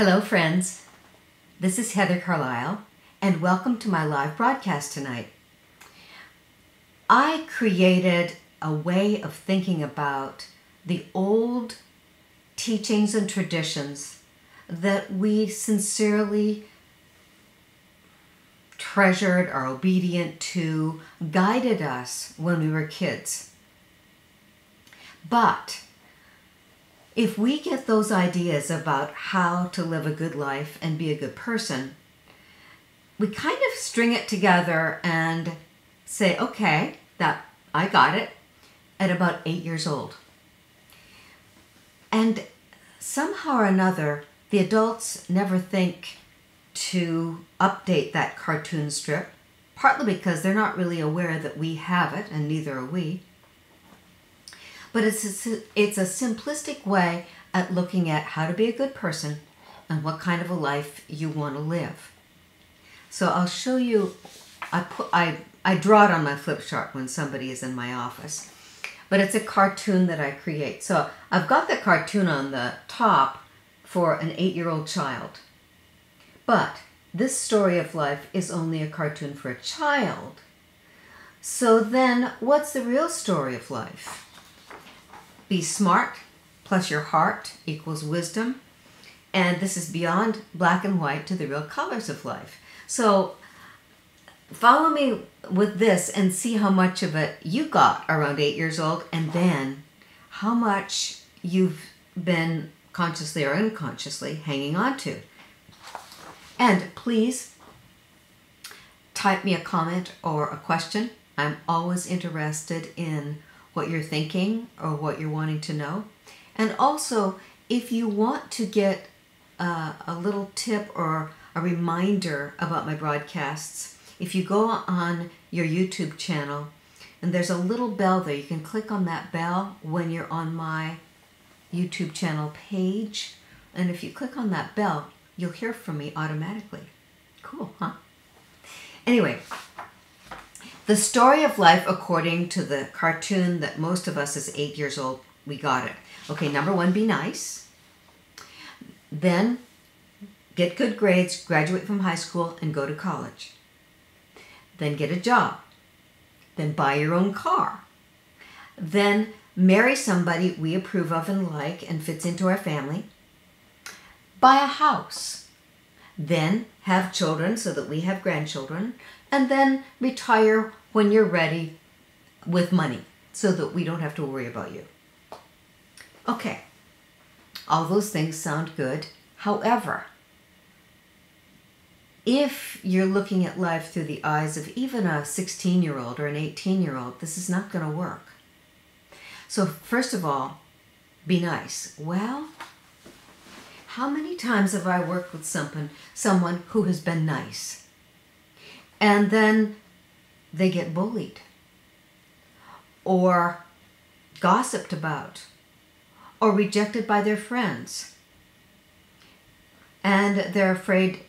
Hello, friends. This is Heather Carlisle, and welcome to my live broadcast tonight. I created a way of thinking about the old teachings and traditions that we sincerely treasured, are obedient to, guided us when we were kids. But if we get those ideas about how to live a good life and be a good person, we kind of string it together and say, okay, that I got it at about 8 years old. And somehow or another, the adults never think to update that cartoon strip, partly because they're not really aware that we have it, and neither are we. But it's a simplistic way at looking at how to be a good person and what kind of a life you want to live. So I'll show you, I draw it on my flip chart when somebody is in my office. But it's a cartoon that I create. So I've got the cartoon on the top for an 8-year-old child. But this story of life is only a cartoon for a child. So then what's the real story of life? Be smart plus your heart equals wisdom. And this is beyond black and white to the real colors of life. So follow me with this and see how much of it you got around 8 years old, and then how much you've been consciously or unconsciously hanging on to. And please type me a comment or a question. I'm always interested in what you're thinking or what you're wanting to know. And also, if you want to get a little tip or a reminder about my broadcasts, if you go on your YouTube channel and there's a little bell there, you can click on that bell when you're on my YouTube channel page. And if you click on that bell, you'll hear from me automatically. Cool, huh? Anyway, the story of life according to the cartoon that most of us as 8 years old, we got it. Okay, number 1, be nice. Then get good grades, graduate from high school, and go to college. Then get a job. Then buy your own car. Then marry somebody we approve of and like and fits into our family. Buy a house. Then have children so that we have grandchildren. And then retire when you're ready with money so that we don't have to worry about you. Okay, all those things sound good. However, if you're looking at life through the eyes of even a 16-year-old or an 18-year-old, this is not going to work. So first of all, be nice. Well, how many times have I worked with someone who has been nice? And then they get bullied or gossiped about or rejected by their friends. And they're afraid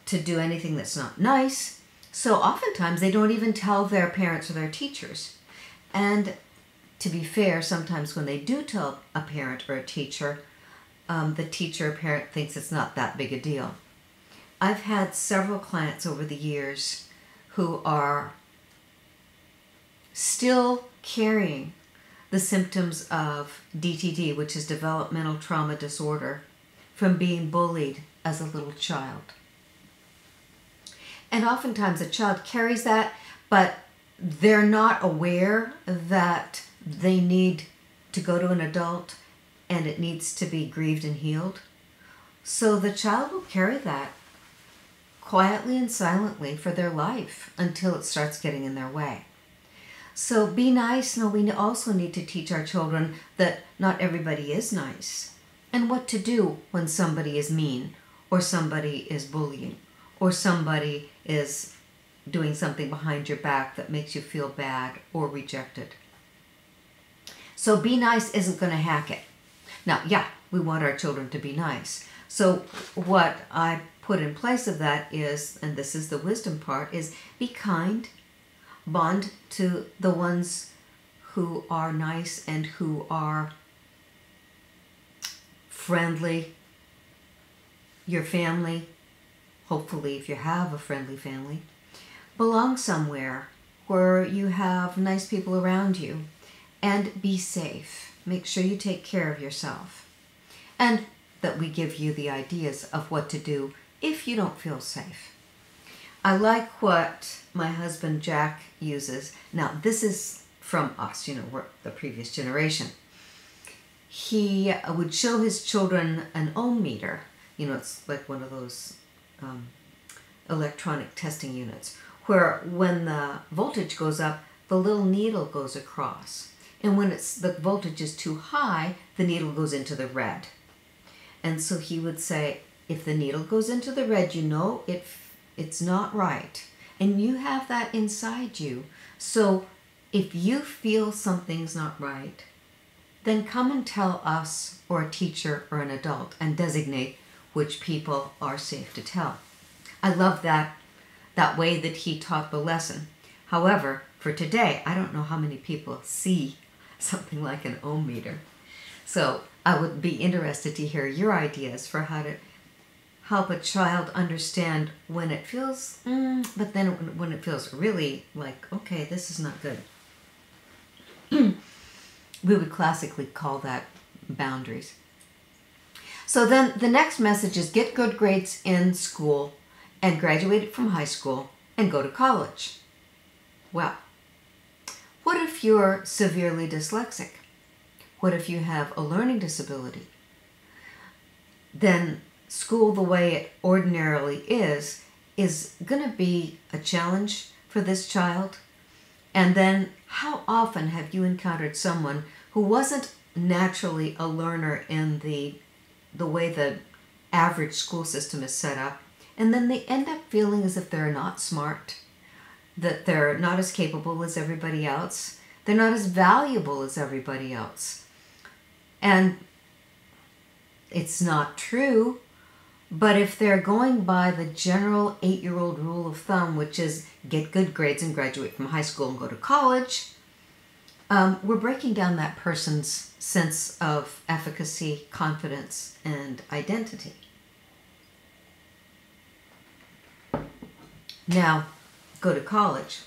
to do anything that's not nice. So oftentimes they don't even tell their parents or their teachers. And to be fair, sometimes when they do tell a parent or a teacher, the teacher or parent thinks it's not that big a deal. I've had several clients over the years who are still carrying the symptoms of DTD, which is developmental trauma disorder, from being bullied as a little child. And oftentimes a child carries that, but they're not aware that they need to go to an adult and it needs to be grieved and healed. So the child will carry that quietly and silently for their life until it starts getting in their way. So be nice. No, we also need to teach our children that not everybody is nice and what to do when somebody is mean or somebody is bullying or somebody is doing something behind your back that makes you feel bad or rejected. So be nice isn't going to hack it. Now, yeah, we want our children to be nice. So what I put in place of that is, and this is the wisdom part, is be kind, bond to the ones who are nice and who are friendly, your family, hopefully if you have a friendly family, belong somewhere where you have nice people around you, and be safe. Make sure you take care of yourself. And that we give you the ideas of what to do if you don't feel safe. I like what my husband Jack uses. Now, this is from us, we're the previous generation. He would show his children an ohm meter. It's like one of those electronic testing units, where when the voltage goes up, the little needle goes across. And when the voltage is too high, the needle goes into the red. And so he would say, if the needle goes into the red, it's not right. And you have that inside you. So if you feel something's not right, then come and tell us or a teacher or an adult and designate which people are safe to tell. I love that way that he taught the lesson. However, for today, I don't know how many people see something like an ohm meter. So I would be interested to hear your ideas for how to help a child understand when it feels, but then when it feels really like, okay, this is not good. We would classically call that boundaries. So then the next message is get good grades in school and graduate from high school and go to college. Well, what if you're severely dyslexic? What if you have a learning disability? Then school the way it ordinarily is going to be a challenge for this child. And then how often have you encountered someone who wasn't naturally a learner in the way the average school system is set up, and then they end up feeling as if they're not smart, that they're not as capable as everybody else, they're not as valuable as everybody else. And it's not true, but if they're going by the general 8-year-old rule of thumb, which is get good grades and graduate from high school and go to college, we're breaking down that person's sense of efficacy, confidence, and identity. Now, go to college.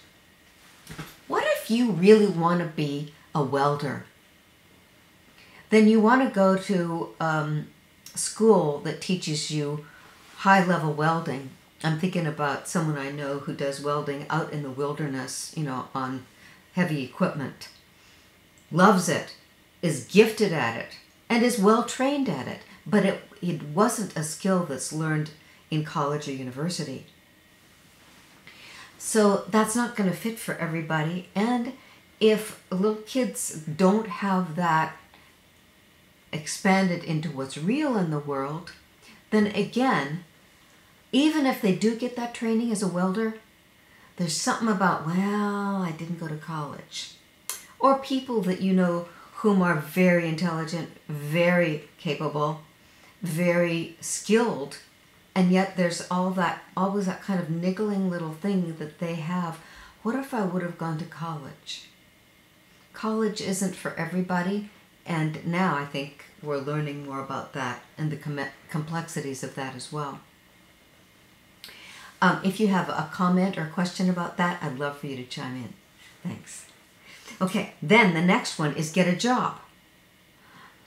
What if you really want to be a welder? Then you want to go to school that teaches you high-level welding. I'm thinking about someone I know who does welding out in the wilderness, on heavy equipment. Loves it, is gifted at it, and is well trained at it, but it wasn't a skill that's learned in college or university. So that's not going to fit for everybody. And if little kids don't have that expanded into what's real in the world, then again, even if they do get that training as a welder, there's something about, well, I didn't go to college. Or people that you know whom are very intelligent, very capable, very skilled, and yet there's always that kind of niggling little thing that they have. What if I would have gone to college? College isn't for everybody, and now I think we're learning more about that and the complexities of that as well. If you have a comment or question about that, I'd love for you to chime in. Thanks. Okay, then the next one is get a job.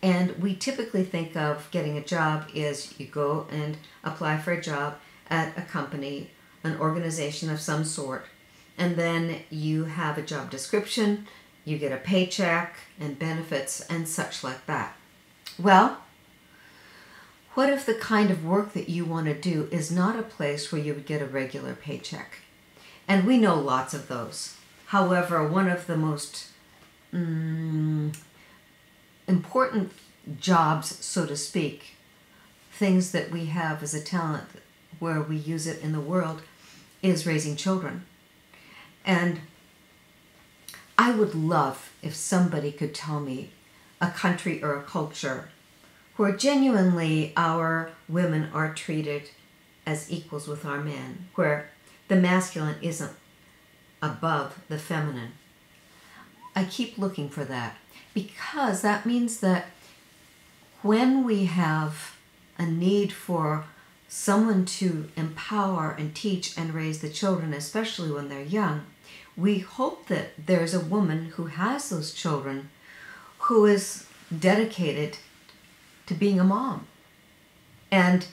And we typically think of getting a job is you go and apply for a job at a company, an organization of some sort, and then you have a job description, you get a paycheck and benefits and such like that. Well, what if the kind of work that you want to do is not a place where you would get a regular paycheck? And we know lots of those. However, one of the most important jobs, so to speak, things that we have as a talent where we use it in the world, is raising children. And I would love if somebody could tell me a country or a culture where genuinely our women are treated as equals with our men, where the masculine isn't above the feminine. I keep looking for that, because that means that when we have a need for someone to empower and teach and raise the children, especially when they're young, we hope that there's a woman who has those children who is dedicated to being a mom and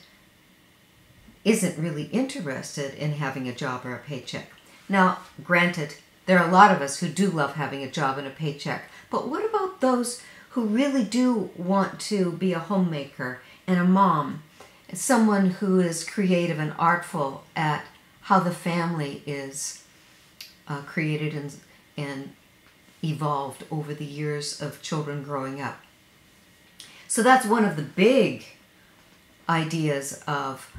isn't really interested in having a job or a paycheck. Now, granted, there are a lot of us who do love having a job and a paycheck, but what about those who really do want to be a homemaker and a mom, someone who is creative and artful at how the family is created and evolved over the years of children growing up? So that's one of the big ideas of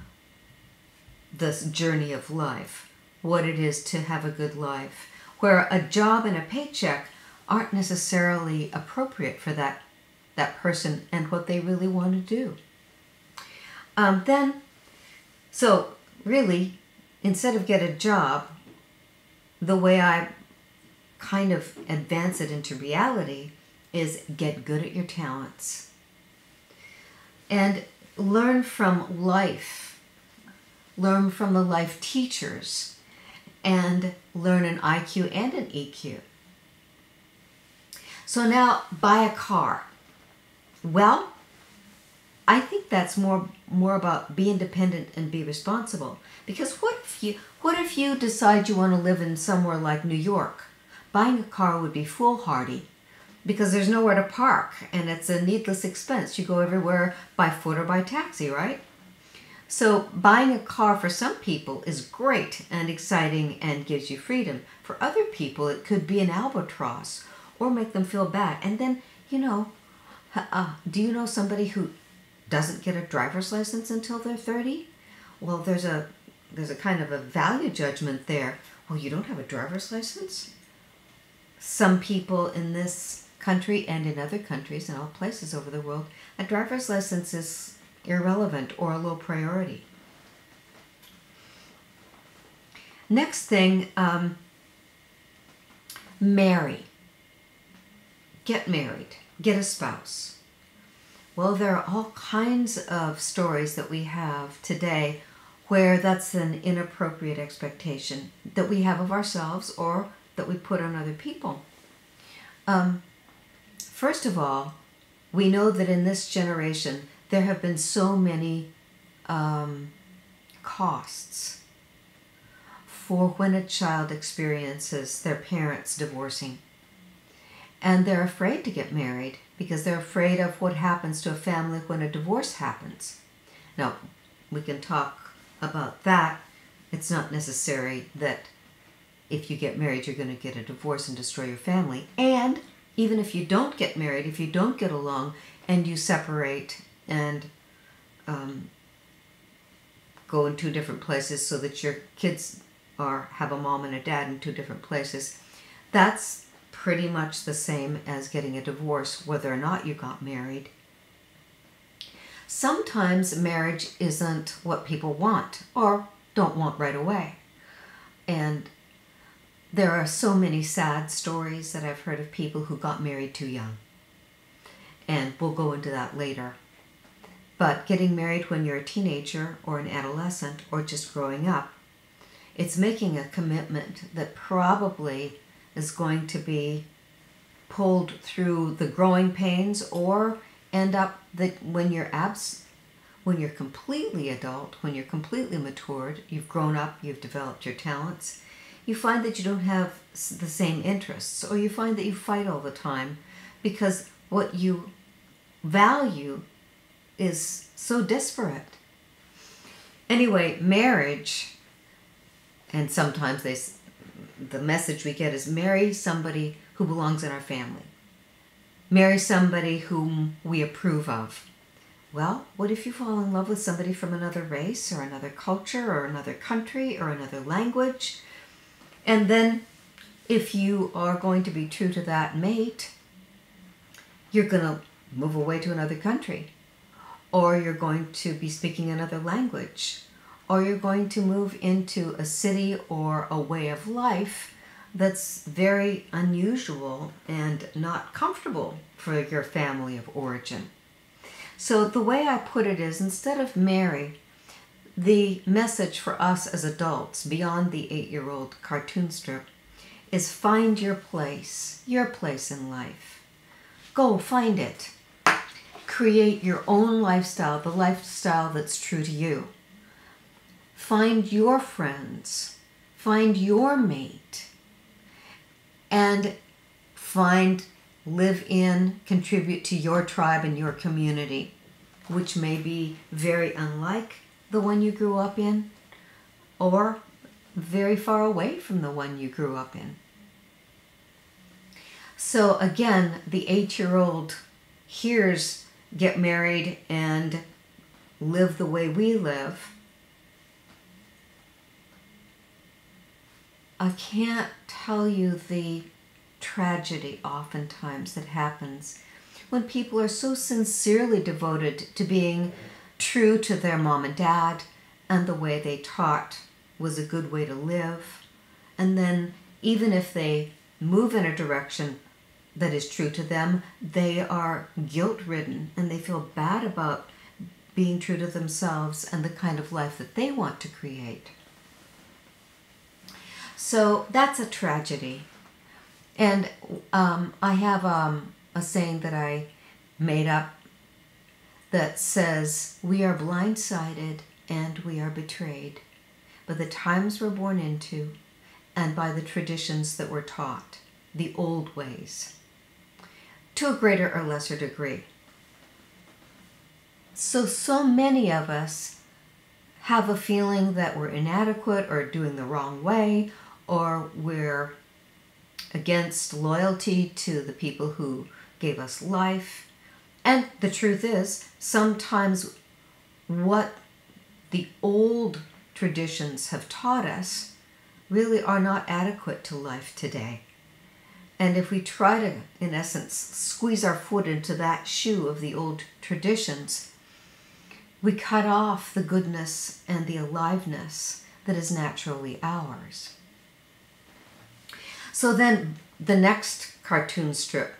this journey of life, what it is to have a good life, where a job and a paycheck aren't necessarily appropriate for that person and what they really want to do. So really, instead of get a job, the way I kind of advance it into reality is get good at your talents and learn from life, learn from the life teachers, and learn an IQ and an EQ. So now, buy a car. Well, I think that's more about be independent and be responsible. Because what if you decide you want to live in somewhere like New York? Buying a car would be foolhardy because there's nowhere to park and it's a needless expense. You go everywhere by foot or by taxi, right? So buying a car for some people is great and exciting and gives you freedom. For other people, it could be an albatross or make them feel bad. And then, do you know somebody who doesn't get a driver's license until they're 30? Well, there's a kind of a value judgment there. Well, you don't have a driver's license? Some people in this country and in other countries and all places over the world, a driver's license is irrelevant or a low priority. Next thing, marry. Get married. Get a spouse. Well, there are all kinds of stories that we have today where that's an inappropriate expectation that we have of ourselves or that we put on other people. First of all, we know that in this generation there have been so many costs for when a child experiences their parents divorcing. And they're afraid to get married because they're afraid of what happens to a family when a divorce happens. Now, we can talk about that. It's not necessary that if you get married, you're going to get a divorce and destroy your family. And even if you don't get married, if you don't get along and you separate and go in two different places so that your kids have a mom and a dad in two different places, that's pretty much the same as getting a divorce, whether or not you got married. Sometimes marriage isn't what people want or don't want right away. And there are so many sad stories that I've heard of people who got married too young. And we'll go into that later. But getting married when you're a teenager or an adolescent or just growing up, it's making a commitment that probably is going to be pulled through the growing pains or end up that when you're completely adult, when you're completely matured, you've grown up, you've developed your talents, you find that you don't have the same interests, or you find that you fight all the time because what you value is so disparate. Anyway, marriage, and sometimes the message we get is marry somebody who belongs in our family. Marry somebody whom we approve of. Well, what if you fall in love with somebody from another race or another culture or another country or another language? And then if you are going to be true to that mate, you're going to move away to another country, or you're going to be speaking another language, or you're going to move into a city or a way of life that's very unusual and not comfortable for your family of origin. So the way I put it is, instead of marry, the message for us as adults, beyond the 8-year-old cartoon strip, is find your place in life. Go find it. Create your own lifestyle, the lifestyle that's true to you. Find your friends, find your mate, and live in, contribute to your tribe and your community, which may be very unlike the one you grew up in, or very far away from the one you grew up in. So again, the 8-year-old hears get married and live the way we live. I can't tell you the tragedy oftentimes that happens when people are so sincerely devoted to being true to their mom and dad and the way they taught was a good way to live. And then even if they move in a direction that is true to them, they are guilt-ridden and they feel bad about being true to themselves and the kind of life that they want to create. So that's a tragedy. And I have a saying that I made up that says, we are blindsided and we are betrayed by the times we're born into and by the traditions that we're taught, the old ways, to a greater or lesser degree. So many of us have a feeling that we're inadequate or doing the wrong way, or we're against loyalty to the people who gave us life. And the truth is, sometimes what the old traditions have taught us really are not adequate to life today. And if we try to, in essence, squeeze our foot into that shoe of the old traditions, we cut off the goodness and the aliveness that is naturally ours. So then the next cartoon strip,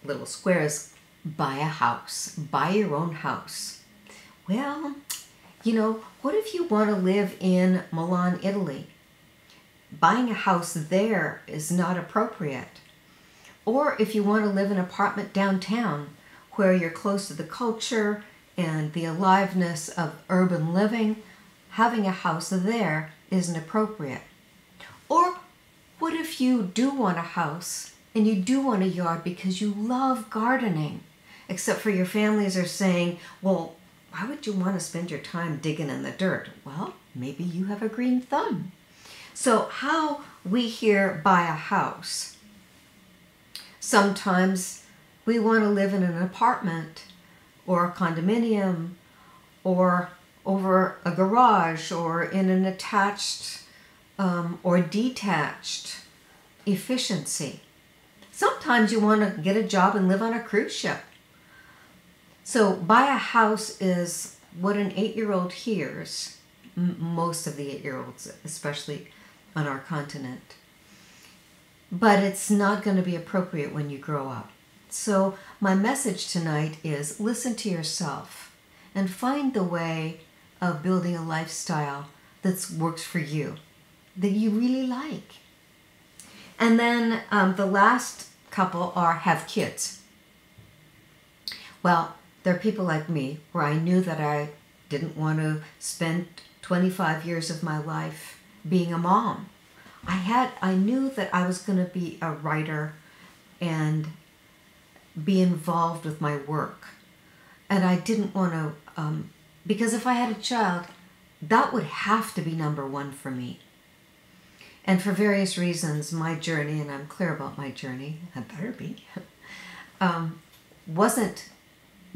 little squares, buy a house, buy your own house. Well, what if you want to live in Milan, Italy? Buying a house there is not appropriate. Or if you want to live in an apartment downtown where you're close to the culture and the aliveness of urban living, having a house there isn't appropriate. Or what if you do want a house and you do want a yard because you love gardening, except for your families are saying, well, why would you want to spend your time digging in the dirt? Well, maybe you have a green thumb. So how we here buy a house. Sometimes we want to live in an apartment or a condominium or over a garage or in an attached or detached efficiency. Sometimes you want to get a job and live on a cruise ship. So buy a house is what an 8-year-old hears, most of the 8-year-olds, especially on our continent. But it's not going to be appropriate when you grow up. So my message tonight is listen to yourself and find the way of building a lifestyle that works for you, that you really like. And then the last couple are have kids. Well, there are people like me where I knew that I didn't want to spend 25 years of my life being a mom. I knew that I was going to be a writer and be involved with my work. And I didn't want to, because if I had a child, that would have to be number one for me. And for various reasons, my journey, and I'm clear about my journey, I better be, wasn't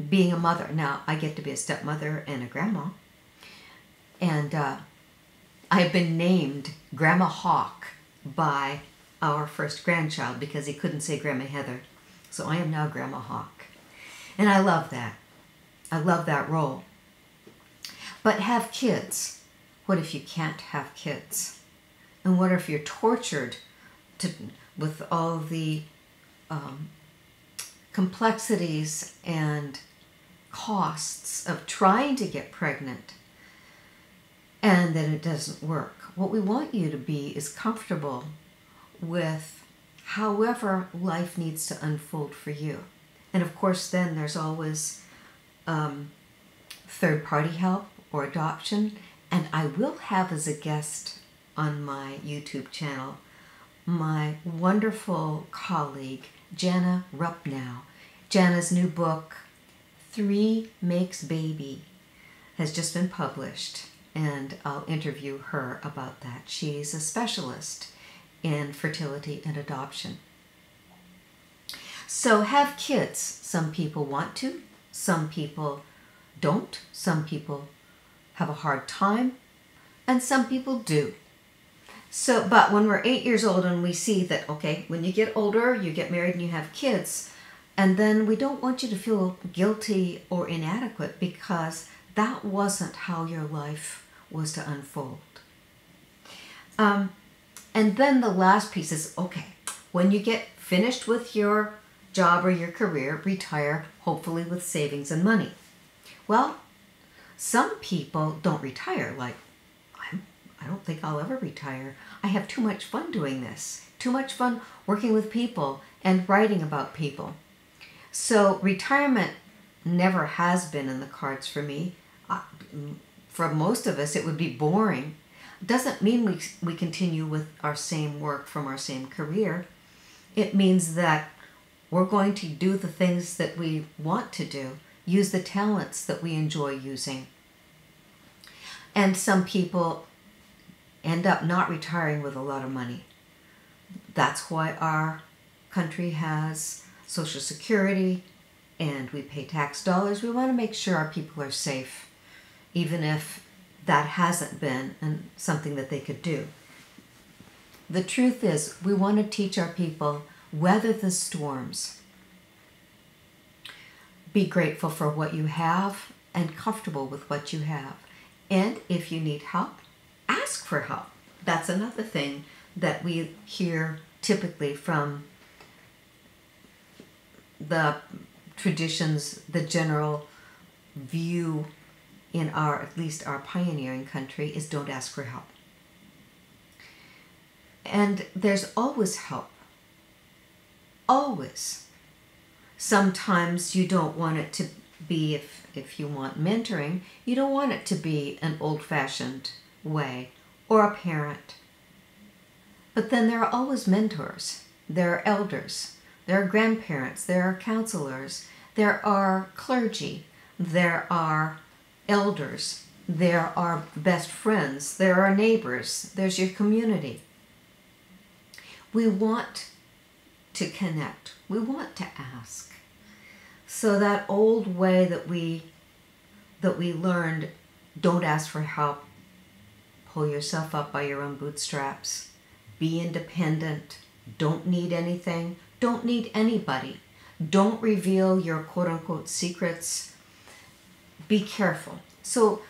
being a mother. Now, I get to be a stepmother and a grandma. And I've been named Grandma Hawk by our first grandchild because he couldn't say Grandma Heather. So I am now Grandma Hawk. And I love that. I love that role. But have kids. What if you can't have kids? And what if you're tortured with all the complexities and costs of trying to get pregnant? and then it doesn't work. What we want you to be is comfortable with however life needs to unfold for you. And of course, then there's always third-party help or adoption. And I will have as a guest on my YouTube channel my wonderful colleague, Jana Rupnow. Jana's new book, Three Makes Baby, has just been published, and I'll interview her about that. She's a specialist in fertility and adoption. So have kids. Some people want to, some people don't, some people have a hard time, and some people do. So, but when we're 8 years old and we see that, okay, when you get older, you get married and you have kids, and then we don't want you to feel guilty or inadequate because that wasn't how your life was to unfold. And then the last piece is, okay, when you get finished with your job or your career, retire, hopefully with savings and money. Well, some people don't retire. Like, I don't think I'll ever retire. I have too much fun doing this, too much fun working with people and writing about people. So retirement never has been in the cards for me. For most of us, it would be boring. Doesn't mean we continue with our same work from our same career. It means that we're going to do the things that we want to do, use the talents that we enjoy using. And some people end up not retiring with a lot of money. That's why our country has Social Security and we pay tax dollars. We want to make sure our people are safe, even if that hasn't been something that they could do. The truth is, we want to teach our people weather the storms. Be grateful for what you have and comfortable with what you have. And if you need help, ask for help. That's another thing that we hear typically from the traditions, the general view in our, at least our pioneering country, is don't ask for help. And there's always help. Always. Sometimes you don't want it to be, if you want mentoring, you don't want it to be an old-fashioned way or a parent. But then there are always mentors. There are elders. There are grandparents. There are counselors. There are clergy. There are elders. There are best friends. There are neighbors. There's your community. We want to connect. We want to ask. So that old way that we learned, don't ask for help, pull yourself up by your own bootstraps, be independent, don't need anything, don't need anybody, don't reveal your quote-unquote secrets, be careful. So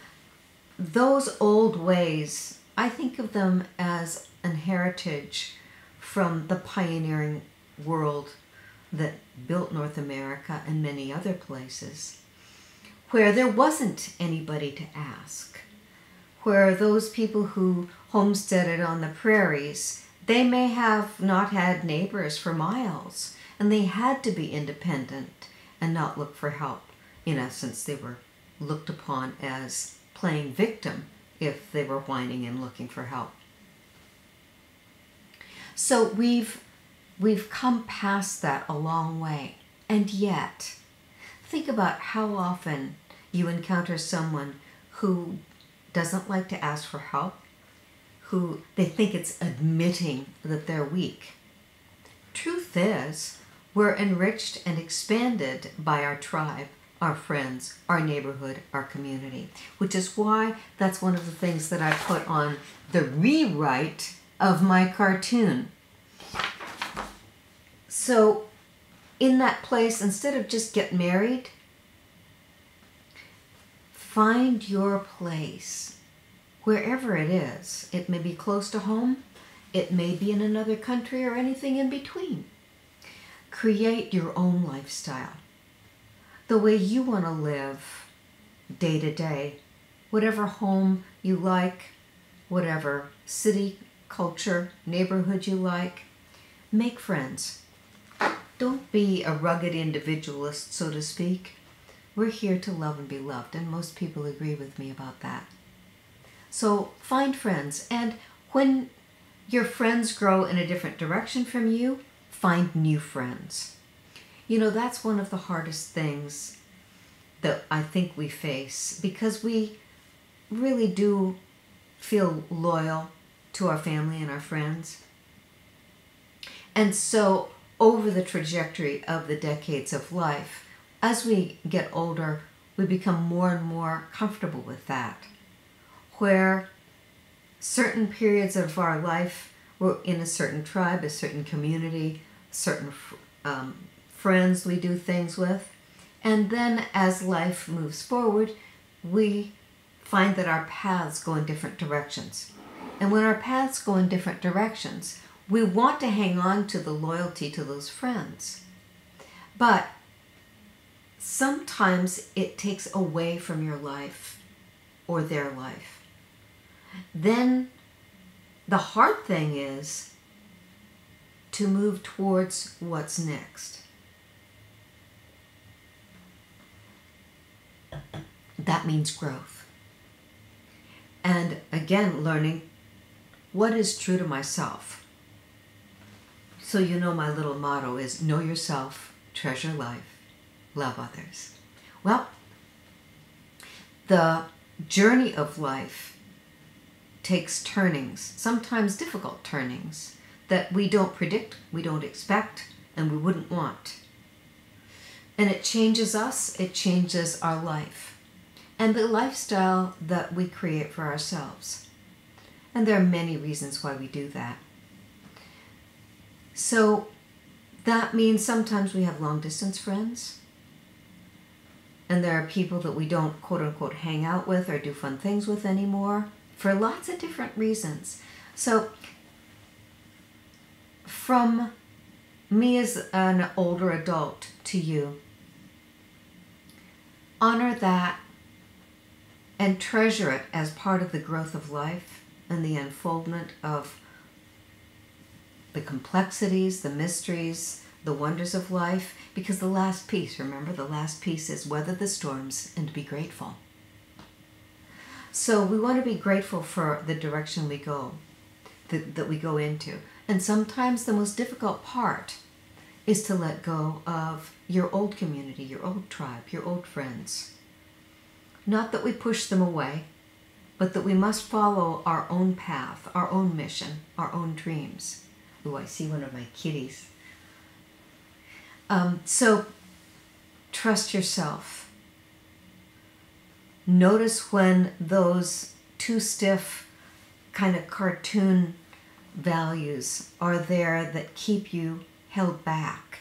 those old ways, I think of them as an heritage from the pioneering world that built North America and many other places, where there wasn't anybody to ask, where those people who homesteaded on the prairies, they may have not had neighbors for miles, and they had to be independent and not look for help. In essence, they were looked upon as playing victim if they were whining and looking for help. So we've come past that a long way. And yet, think about how often you encounter someone who doesn't like to ask for help, who they think it's admitting that they're weak. Truth is, we're enriched and expanded by our tribe, our friends, our neighborhood, our community, which is why that's one of the things that I put on the rewrite of my cartoon. So in that place, instead of just get married, find your place wherever it is. It may be close to home, it may be in another country, or anything in between. Create your own lifestyle, the way you want to live day to day, whatever home you like, whatever city, culture, neighborhood you like. Make friends. Don't be a rugged individualist, so to speak. We're here to love and be loved, and most people agree with me about that. So find friends, and when your friends grow in a different direction from you, find new friends. You know, that's one of the hardest things that I think we face, because we really do feel loyal to our family and our friends. And so over the trajectory of the decades of life, as we get older, we become more and more comfortable with that, where certain periods of our life we're in a certain tribe, a certain community, certain friends we do things with, and then as life moves forward, we find that our paths go in different directions. And when our paths go in different directions, we want to hang on to the loyalty to those friends. But sometimes it takes away from your life or their life. Then the hard thing is to move towards what's next. That means growth. And again, learning what is true to myself. So you know my little motto is know yourself, treasure life, love others. Well, the journey of life takes turnings, sometimes difficult turnings, that we don't predict, we don't expect, and we wouldn't want. And it changes us, it changes our life, and the lifestyle that we create for ourselves. And there are many reasons why we do that. So that means sometimes we have long-distance friends, and there are people that we don't quote-unquote hang out with or do fun things with anymore for lots of different reasons. So from me as an older adult to you, honor that and treasure it as part of the growth of life and the unfoldment of the complexities, the mysteries, the wonders of life, because the last piece, remember, the last piece is weather the storms and be grateful. So we want to be grateful for the direction we go, that we go into. And sometimes the most difficult part is to let go of your old community, your old tribe, your old friends. Not that we push them away, but that we must follow our own path, our own mission, our own dreams. Ooh, I see one of my kitties. So trust yourself. Notice when those too stiff kind of cartoon values are there that keep you held back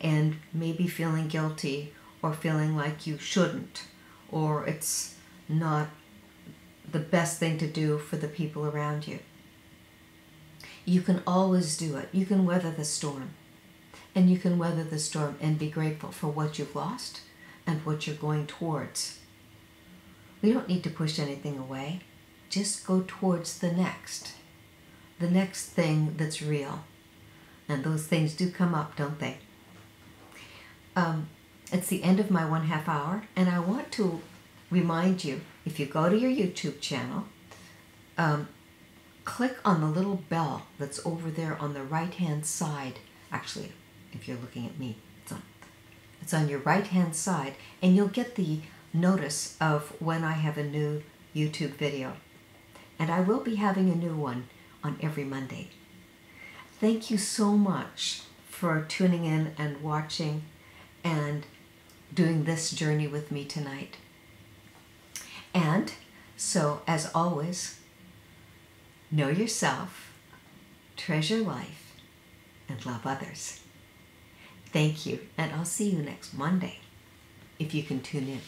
and maybe feeling guilty or feeling like you shouldn't, or it's not the best thing to do for the people around you. You can always do it. You can weather the storm. And you can weather the storm and be grateful for what you've lost and what you're going towards. We don't need to push anything away. Just go towards the next thing that's real. And those things do come up, don't they? It's the end of my 1/2 hour, and I want to remind you, if you go to your YouTube channel, click on the little bell that's over there on the right-hand side. Actually, if you're looking at me, it's on your right-hand side, and you'll get the notice of when I have a new YouTube video. And I will be having a new one on every Monday. Thank you so much for tuning in and watching and doing this journey with me tonight. And so, as always, know yourself, treasure life, and love others. Thank you, and I'll see you next Monday, if you can tune in.